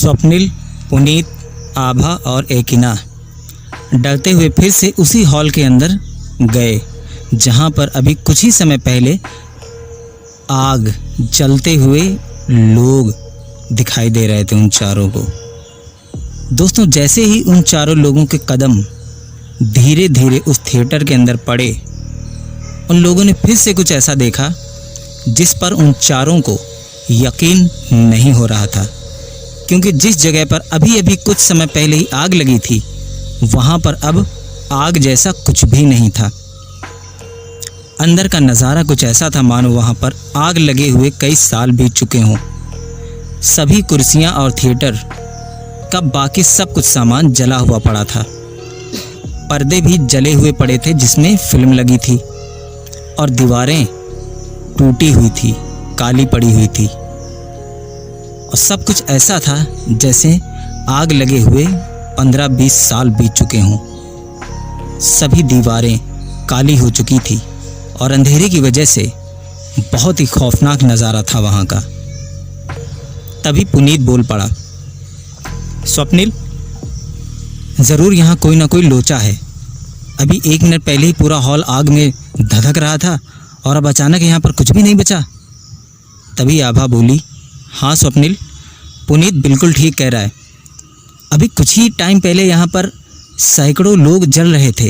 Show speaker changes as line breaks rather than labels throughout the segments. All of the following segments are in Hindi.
स्वप्निल, पुनीत, आभा और एकिना डरते हुए फिर से उसी हॉल के अंदर गए जहां पर अभी कुछ ही समय पहले आग जलते हुए लोग दिखाई दे रहे थे उन चारों को। दोस्तों, जैसे ही उन चारों लोगों के कदम धीरे धीरे उस थिएटर के अंदर पड़े, उन लोगों ने फिर से कुछ ऐसा देखा जिस पर उन चारों को यकीन नहीं हो रहा था, क्योंकि जिस जगह पर अभी अभी कुछ समय पहले ही आग लगी थी वहाँ पर अब आग जैसा कुछ भी नहीं था। अंदर का नज़ारा कुछ ऐसा था मानो वहाँ पर आग लगे हुए कई साल बीत चुके हों। सभी कुर्सियाँ और थिएटर का बाकी सब कुछ सामान जला हुआ पड़ा था। पर्दे भी जले हुए पड़े थे जिसमें फिल्म लगी थी, और दीवारें टूटी हुई थी, काली पड़ी हुई थी, और सब कुछ ऐसा था जैसे आग लगे हुए 15-20 साल बीत चुके हों। सभी दीवारें काली हो चुकी थी और अंधेरे की वजह से बहुत ही खौफनाक नज़ारा था वहाँ का। तभी पुनीत बोल पड़ा, स्वप्निल, ज़रूर यहाँ कोई ना कोई लोचा है। अभी 1 मिनट पहले ही पूरा हॉल आग में धधक रहा था और अब अचानक यहाँ पर कुछ भी नहीं बचा। तभी आभा बोली, हाँ स्वप्निल, पुनीत बिल्कुल ठीक कह रहा है। अभी कुछ ही टाइम पहले यहाँ पर सैकड़ों लोग जल रहे थे,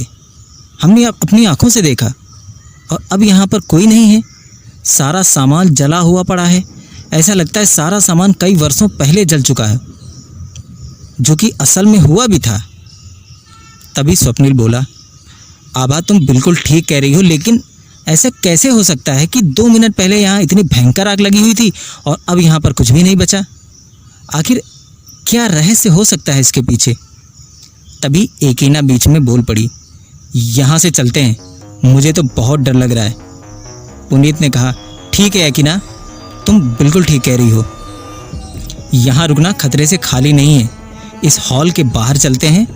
हमने अपनी आंखों से देखा, और अब यहाँ पर कोई नहीं है। सारा सामान जला हुआ पड़ा है, ऐसा लगता है सारा सामान कई वर्षों पहले जल चुका है, जो कि असल में हुआ भी था। तभी स्वप्निल बोला, आभा तुम बिल्कुल ठीक कह रही हो, लेकिन ऐसा कैसे हो सकता है कि 2 मिनट पहले यहाँ इतनी भयंकर आग लगी हुई थी और अब यहाँ पर कुछ भी नहीं बचा? आखिर क्या रहस्य हो सकता है इसके पीछे? तभी एकिना बीच में बोल पड़ी, यहाँ से चलते हैं, मुझे तो बहुत डर लग रहा है। पुनीत ने कहा, ठीक है एकिना, तुम बिल्कुल ठीक कह रही हो, यहाँ रुकना खतरे से खाली नहीं है। इस हॉल के बाहर चलते हैं,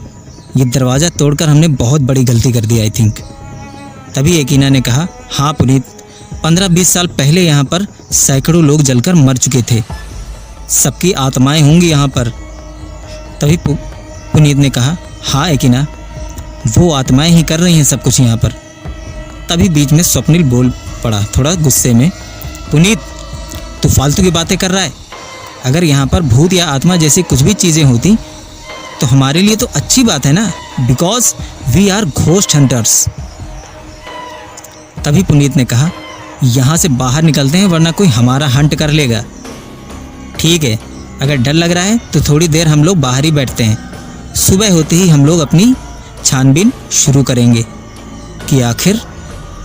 ये दरवाज़ा तोड़कर हमने बहुत बड़ी गलती कर दी आई थिंक। तभी एकिना ने कहा, हाँ पुनीत, 15-20 साल पहले यहाँ पर सैकड़ों लोग जलकर मर चुके थे, सबकी आत्माएं होंगी यहाँ पर। तभी पुनीत ने कहा, हाँ एकिना, वो आत्माएं ही कर रही हैं सब कुछ यहाँ पर। तभी बीच में स्वप्निल बोल पड़ा थोड़ा गुस्से में, पुनीत तू फालतू की बातें कर रहा है। अगर यहाँ पर भूत या आत्मा जैसी कुछ भी चीज़ें होती तो हमारे लिए तो अच्छी बात है ना, because we are ghost hunters. तभी पुनीत ने कहा, यहाँ से बाहर निकलते हैं वरना कोई हमारा हंट कर लेगा। ठीक है, अगर डर लग रहा है तो थोड़ी देर हम लोग बाहर ही बैठते हैं, सुबह होते ही हम लोग अपनी छानबीन शुरू करेंगे कि आखिर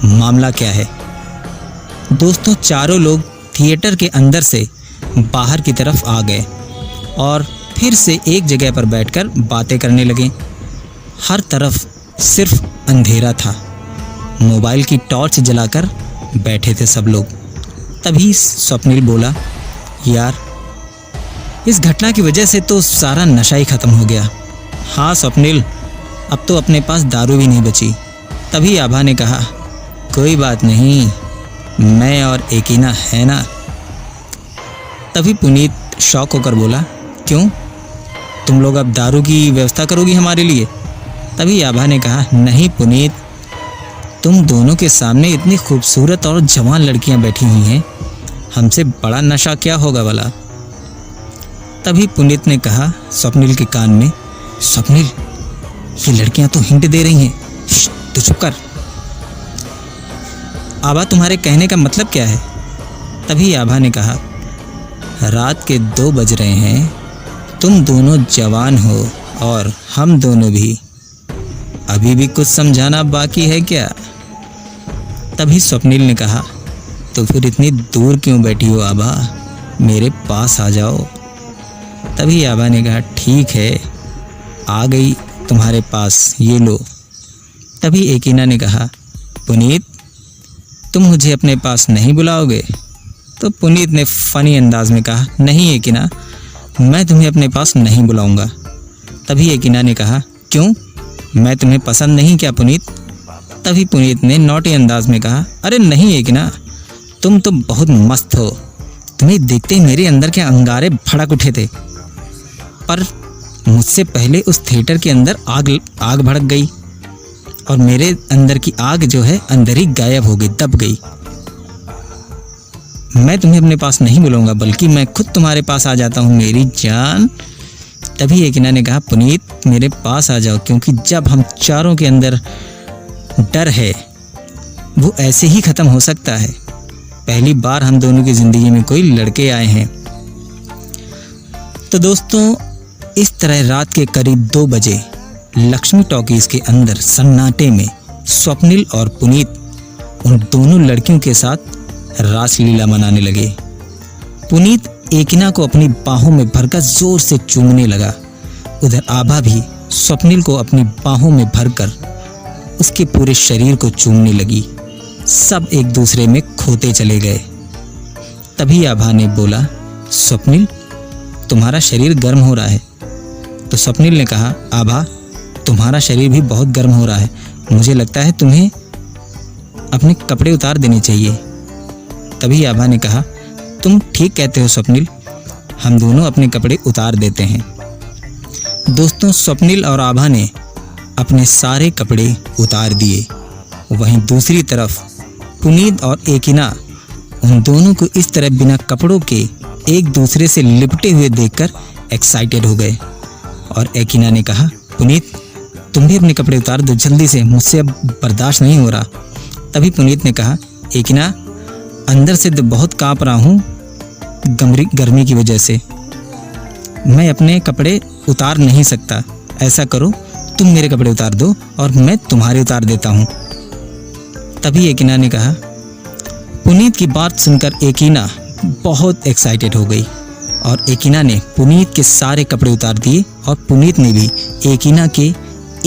मामला क्या है। दोस्तों, चारों लोग थिएटर के अंदर से बाहर की तरफ आ गए और फिर से एक जगह पर बैठकर बातें करने लगे। हर तरफ सिर्फ अंधेरा था, मोबाइल की टॉर्च जलाकर बैठे थे सब लोग। तभी स्वप्निल बोला, यार इस घटना की वजह से तो सारा नशा ही ख़त्म हो गया। हाँ स्वप्निल, अब तो अपने पास दारू भी नहीं बची। तभी आभा ने कहा, कोई बात नहीं, मैं और एकिना है ना। तभी पुनीत शॉक होकर बोला, क्यों, तुम लोग अब दारू की व्यवस्था करोगी हमारे लिए? तभी आभा ने कहा, नहीं पुनीत, तुम दोनों के सामने इतनी खूबसूरत और जवान लड़कियां बैठी हुई हैं, हमसे बड़ा नशा क्या होगा वाला। तभी पुनीत ने कहा स्वप्निल के कान में, स्वप्निल ये लड़कियां तो हिंट दे रही हैं, तू चुप कर। आभा तुम्हारे कहने का मतलब क्या है? तभी आभा ने कहा, रात के 2 बज रहे हैं, तुम दोनों जवान हो और हम दोनों भी, अभी भी कुछ समझाना बाकी है क्या? तभी स्वप्निल ने कहा, तो फिर इतनी दूर क्यों बैठी हो आभा, मेरे पास आ जाओ। तभी आभा ने कहा, ठीक है, आ गई तुम्हारे पास, ये लो। तभी एकिना ने कहा, पुनीत तुम मुझे अपने पास नहीं बुलाओगे? तो पुनीत ने फ़नी अंदाज में कहा, नहीं एकिना, मैं तुम्हें अपने पास नहीं बुलाऊंगा। तभी एकिना ने कहा, क्यों, मैं तुम्हें पसंद नहीं क्या पुनीत? तभी पुनीत ने नौटी अंदाज में कहा, अरे नहीं एकिना, तुम तो बहुत मस्त हो, तुम्हें देखते ही मेरे अंदर के अंगारे भड़क उठे थे। पर मुझसे पहले उस थिएटर के अंदर आग भड़क गई और मेरे अंदर की आग जो है अंदर ही गायब हो गई, दब गई। मैं तुम्हें अपने पास नहीं बुलाऊंगा, बल्कि मैं खुद तुम्हारे पास आ जाता हूँ मेरी जान। तभी एकिना ने कहा, पुनीत मेरे पास आ जाओ, क्योंकि जब हम चारों के अंदर डर है वो ऐसे ही ख़त्म हो सकता है। पहली बार हम दोनों की ज़िंदगी में कोई लड़के आए हैं। तो दोस्तों, इस तरह रात के करीब 2 बजे लक्ष्मी टॉकीज़ के अंदर सन्नाटे में स्वप्निल और पुनीत उन दोनों लड़कियों के साथ रासलीला मनाने लगे। पुनीत एकिना को अपनी बाहों में भरकर जोर से चूमने लगा। उधर आभा भी स्वप्निल को अपनी बाहों में भरकर उसके पूरे शरीर को चूमने लगी। सब एक दूसरे में खोते चले गए। तभी आभा ने बोला, स्वप्निल तुम्हारा शरीर गर्म हो रहा है। तो स्वप्निल ने कहा, आभा तुम्हारा शरीर भी बहुत गर्म हो रहा है, मुझे लगता है तुम्हें अपने कपड़े उतार देने चाहिए। तभी आभा ने कहा, तुम ठीक कहते हो स्वप्निल, हम दोनों अपने कपड़े उतार देते हैं। दोस्तों, स्वप्निल और आभा ने अपने सारे कपड़े उतार दिए। वहीं दूसरी तरफ पुनीत और एकिना उन दोनों को इस तरह बिना कपड़ों के एक दूसरे से लिपटे हुए देखकर एक्साइटेड हो गए। और एकिना ने कहा, पुनीत तुम भी अपने कपड़े उतार दो जल्दी से, मुझसे अब बर्दाश्त नहीं हो रहा। तभी पुनीत ने कहा, एकिना अंदर से तो बहुत काँप रहा हूँ गर्मी की वजह से, मैं अपने कपड़े उतार नहीं सकता। ऐसा करो तुम मेरे कपड़े उतार दो और मैं तुम्हारे उतार देता हूँ। तभी एकिना ने कहा। पुनीत की बात सुनकर एकिना बहुत एक्साइटेड हो गई और एकिना ने पुनीत के सारे कपड़े उतार दिए और पुनीत ने भी एकिना के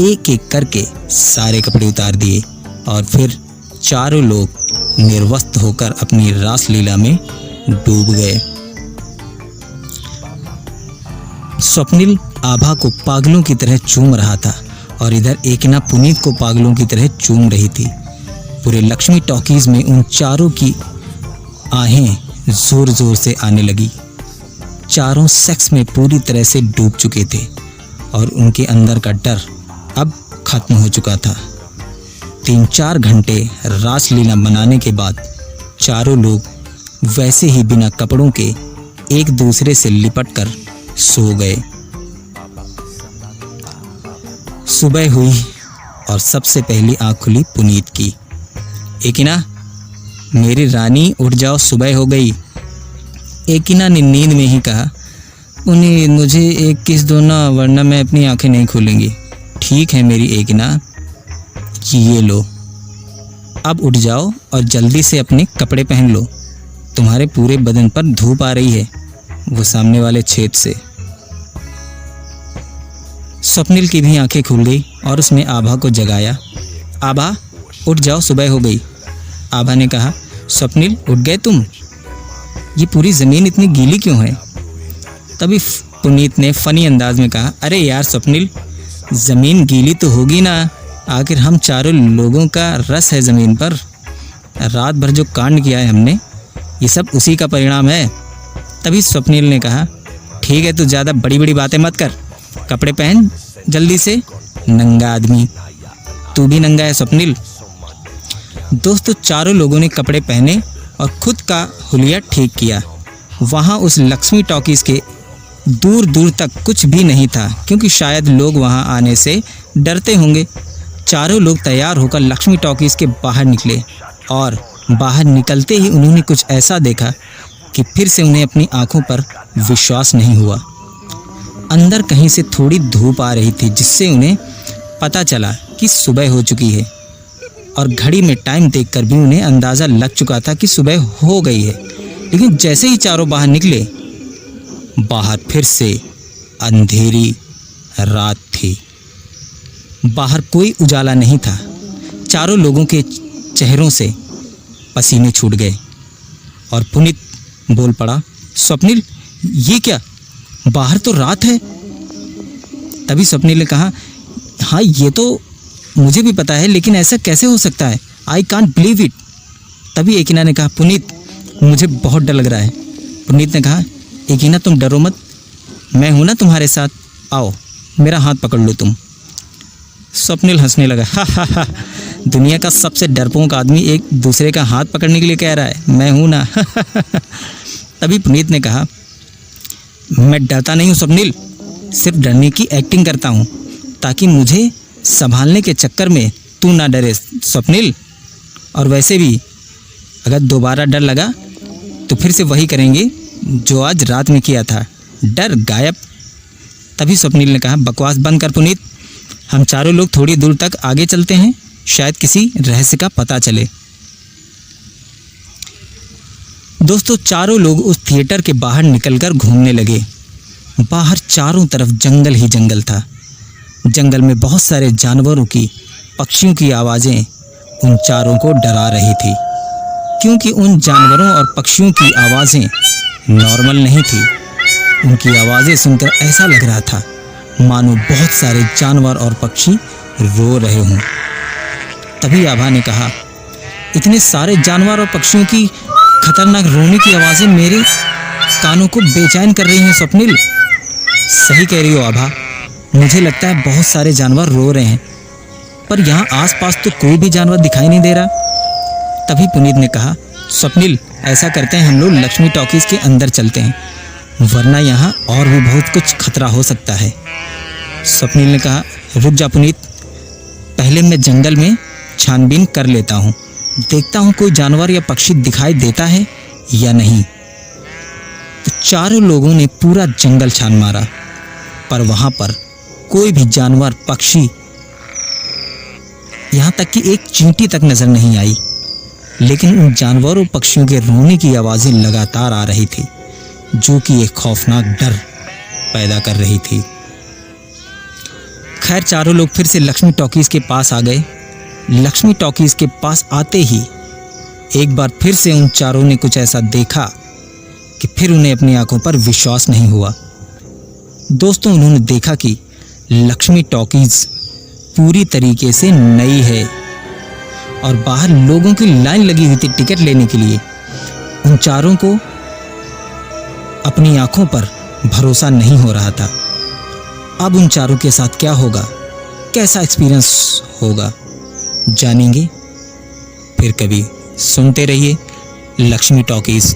एक एक करके सारे कपड़े उतार दिए और फिर चारों लोग निर्वस्त्र होकर अपनी रासलीला में डूब गए। स्वप्निल आभा को पागलों की तरह चूम रहा था और इधर एकिना पुनीत को पागलों की तरह चूम रही थी। पूरे लक्ष्मी टॉकीज में उन चारों की आहें जोर जोर से आने लगी। चारों सेक्स में पूरी तरह से डूब चुके थे और उनके अंदर का डर अब खत्म हो चुका था। 3-4 घंटे रासलीला मनाने के बाद चारों लोग वैसे ही बिना कपड़ों के एक दूसरे से लिपट कर सो गए। सुबह हुई और सबसे पहली आँख खुली पुनीत की। एकिना मेरी रानी उठ जाओ, सुबह हो गई। एकिना ने नींद में ही कहा, पुनीत मुझे एक किस दो ना, वरना मैं अपनी आंखें नहीं खोलूंगी। ठीक है मेरी एकिना, ये लो, अब उठ जाओ और जल्दी से अपने कपड़े पहन लो, तुम्हारे पूरे बदन पर धूप आ रही है वो सामने वाले छेद से। स्वप्निल की भी आंखें खुल गई और उसने आभा को जगाया। आभा उठ जाओ, सुबह हो गई। आभा ने कहा, स्वप्निल उठ गए तुम? ये पूरी ज़मीन इतनी गीली क्यों है? तभी पुनीत ने फनी अंदाज में कहा, अरे यार स्वप्निल, ज़मीन गीली तो होगी ना, आखिर हम चारों लोगों का रस है ज़मीन पर। रात भर जो कांड किया है हमने, ये सब उसी का परिणाम है। तभी स्वप्निल ने कहा, ठीक है तू ज़्यादा बड़ी बड़ी बातें मत कर, कपड़े पहन जल्दी से, नंगा आदमी। तू भी नंगा है स्वप्निल। दोस्तों, चारों लोगों ने कपड़े पहने और खुद का हुलिया ठीक किया। वहाँ उस लक्ष्मी टॉकीज़ के दूर दूर तक कुछ भी नहीं था, क्योंकि शायद लोग वहाँ आने से डरते होंगे। चारों लोग तैयार होकर लक्ष्मी टॉकीज़ के बाहर निकले और बाहर निकलते ही उन्होंने कुछ ऐसा देखा कि फिर से उन्हें अपनी आंखों पर विश्वास नहीं हुआ। अंदर कहीं से थोड़ी धूप आ रही थी, जिससे उन्हें पता चला कि सुबह हो चुकी है और घड़ी में टाइम देखकर भी उन्हें अंदाज़ा लग चुका था कि सुबह हो गई है। लेकिन जैसे ही चारों बाहर निकले, बाहर फिर से अंधेरी रात थी। बाहर कोई उजाला नहीं था। चारों लोगों के चेहरों से पसीने छूट गए और पुनीत बोल पड़ा, स्वप्निल ये क्या, बाहर तो रात है। तभी स्वप्निल ने कहा, हाँ ये तो मुझे भी पता है, लेकिन ऐसा कैसे हो सकता है, आई कांट बिलीव इट। तभी एकिना ने कहा, पुनीत मुझे बहुत डर लग रहा है। पुनीत ने कहा, एकिना तुम डरो मत, मैं हूं ना तुम्हारे साथ, आओ मेरा हाथ पकड़ लो तुम। स्वप्निल हंसने लगा, हा हा हा, दुनिया का सबसे डरपोक आदमी एक दूसरे का हाथ पकड़ने के लिए कह रहा है, मैं हूं ना। तभी पुनीत ने कहा, मैं डरता नहीं हूं स्वप्निल, सिर्फ डरने की एक्टिंग करता हूं ताकि मुझे संभालने के चक्कर में तू ना डरे स्वप्निल। और वैसे भी अगर दोबारा डर लगा तो फिर से वही करेंगे जो आज रात में किया था, डर गायब। तभी स्वप्निल ने कहा, बकवास बंद कर पुनीत, हम चारों लोग थोड़ी दूर तक आगे चलते हैं, शायद किसी रहस्य का पता चले। दोस्तों, चारों लोग उस थिएटर के बाहर निकलकर घूमने लगे। बाहर चारों तरफ जंगल ही जंगल था। जंगल में बहुत सारे जानवरों की, पक्षियों की आवाज़ें उन चारों को डरा रही थी, क्योंकि उन जानवरों और पक्षियों की आवाज़ें नॉर्मल नहीं थी। उनकी आवाज़ें सुनकर ऐसा लग रहा था मानो बहुत सारे जानवर और पक्षी रो रहे हों। तभी आभा ने कहा, इतने सारे जानवर और पक्षियों की खतरनाक रोने की आवाज़ें मेरे कानों को बेचैन कर रही हैं स्वप्निल। सही कह रही हो आभा, मुझे लगता है बहुत सारे जानवर रो रहे हैं, पर यहाँ आसपास तो कोई भी जानवर दिखाई नहीं दे रहा। तभी पुनीत ने कहा, स्वप्निल ऐसा करते हैं, हम लोग लक्ष्मी टॉकीज के अंदर चलते हैं, वरना यहाँ और भी बहुत कुछ खतरा हो सकता है। स्वप्निल ने कहा, रुक जा पुनीत, पहले मैं जंगल में छानबीन कर लेता हूँ, देखता हूँ कोई जानवर या पक्षी दिखाई देता है या नहीं। तो चारों लोगों ने पूरा जंगल छान मारा, पर वहाँ पर कोई भी जानवर, पक्षी, यहाँ तक कि एक चींटी तक नजर नहीं आई। लेकिन उन जानवरों पक्षियों के रोने की आवाज़ें लगातार आ रही थी, जो कि एक खौफनाक डर पैदा कर रही थी। खैर, चारों लोग फिर से लक्ष्मी टॉकीज के पास आ गए। लक्ष्मी टॉकीज के पास आते ही एक बार फिर से उन चारों ने कुछ ऐसा देखा कि फिर उन्हें अपनी आंखों पर विश्वास नहीं हुआ। दोस्तों, उन्होंने देखा कि लक्ष्मी टॉकीज पूरी तरीके से नई है और बाहर लोगों की लाइन लगी हुई थी टिकट लेने के लिए। उन चारों को अपनी आंखों पर भरोसा नहीं हो रहा था। अब उन चारों के साथ क्या होगा, कैसा एक्सपीरियंस होगा, जानेंगे फिर कभी। सुनते रहिए लक्ष्मी टॉकीज।